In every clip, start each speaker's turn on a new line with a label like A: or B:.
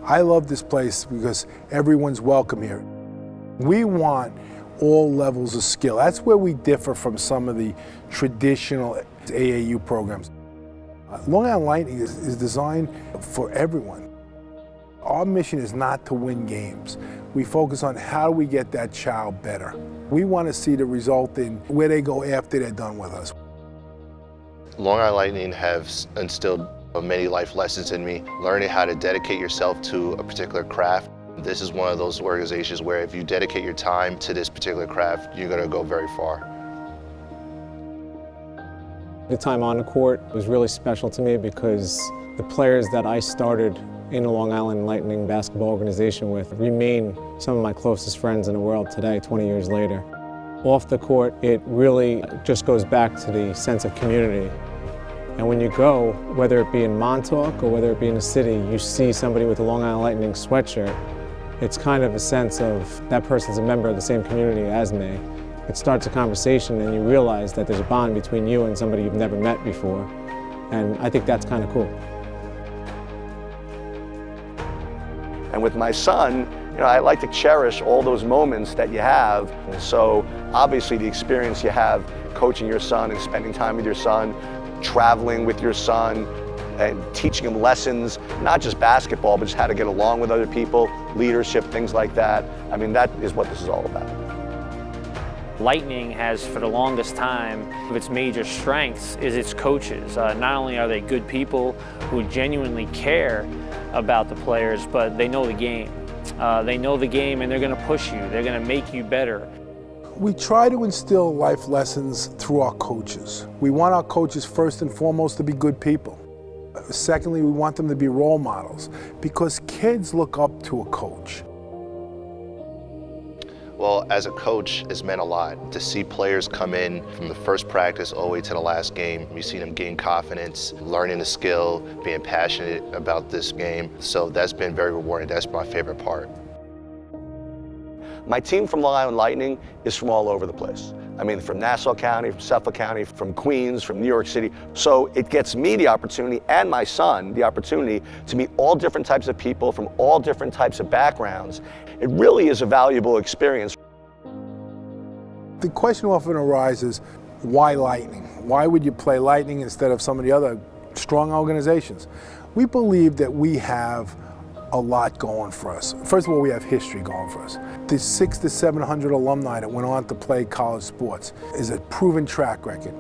A: I love this place because everyone's welcome here. We want all levels of skill. That's where we differ from some of the traditional AAU programs. Long Island Lightning is designed for everyone. Our mission is not to win games. We focus on how do we get that child better. We want to see the result in where they go after they're done with us.
B: Long Island Lightning have instilled many life lessons in me. Learning how to dedicate yourself to a particular craft. This is one of those organizations where if you dedicate your time to this particular craft, you're going to go very far.
C: The time on the court was really special to me because the players that I started in the Long Island Lightning basketball organization with remain some of my closest friends in the world today, 20 years later. Off the court, it really just goes back to the sense of community. And when you go, whether it be in Montauk or whether it be in the city, you see somebody with a Long Island Lightning sweatshirt, it's kind of a sense of that person's a member of the same community as me. It starts a conversation and you realize that there's a bond between you and somebody you've never met before. And I think that's kind of cool.
D: And with my son, I like to cherish all those moments that you have. And so obviously the experience you have coaching your son and spending time with your son, traveling with your son, and teaching him lessons, not just basketball, but just how to get along with other people, leadership, things like that. I mean, that is what this is all about.
E: Lightning has, for the longest time, its major strengths is its coaches. Not only are they good people who genuinely care about the players, but they know the game. They know the game and they're going to push you. They're going to make you better.
A: We try to instill life lessons through our coaches. We want our coaches first and foremost to be good people. Secondly, we want them to be role models because kids look up to a coach.
B: Well, as a coach, it's meant a lot. To see players come in from the first practice all the way to the last game, you see them gain confidence, learning the skill, being passionate about this game. So that's been very rewarding. That's my favorite part.
D: My team from Long Island Lightning is from all over the place. I mean, from Nassau County, from Suffolk County, from Queens, from New York City. So it gets me the opportunity, and my son the opportunity, to meet all different types of people from all different types of backgrounds. It really is a valuable experience.
A: The question often arises, why Lightning? Why would you play Lightning instead of some of the other strong organizations? We believe that we have a lot going for us. First of all, we have history going for us. The 600 to 700 alumni that went on to play college sports is a proven track record.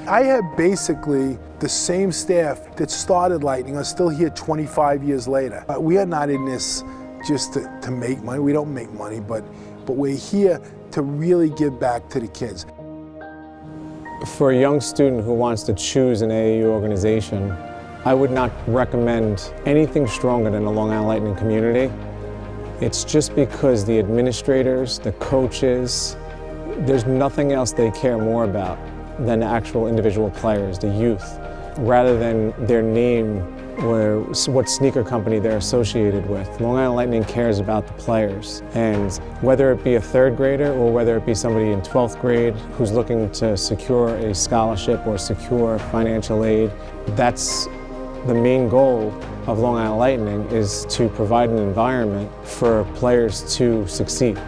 A: I have basically the same staff that started Lightning are still here 25 years later. We are not in this just to make money. We don't make money, but we're here to really give back to the kids.
C: For a young student who wants to choose an AAU organization, I would not recommend anything stronger than the Long Island Lightning community. It's just because the administrators, the coaches, there's nothing else they care more about than the actual individual players, the youth, rather than their name or what sneaker company they're associated with. Long Island Lightning cares about the players. And whether it be a third grader or whether it be somebody in 12th grade who's looking to secure a scholarship or secure financial aid, that's the main goal of Long Island Lightning, is to provide an environment for players to succeed.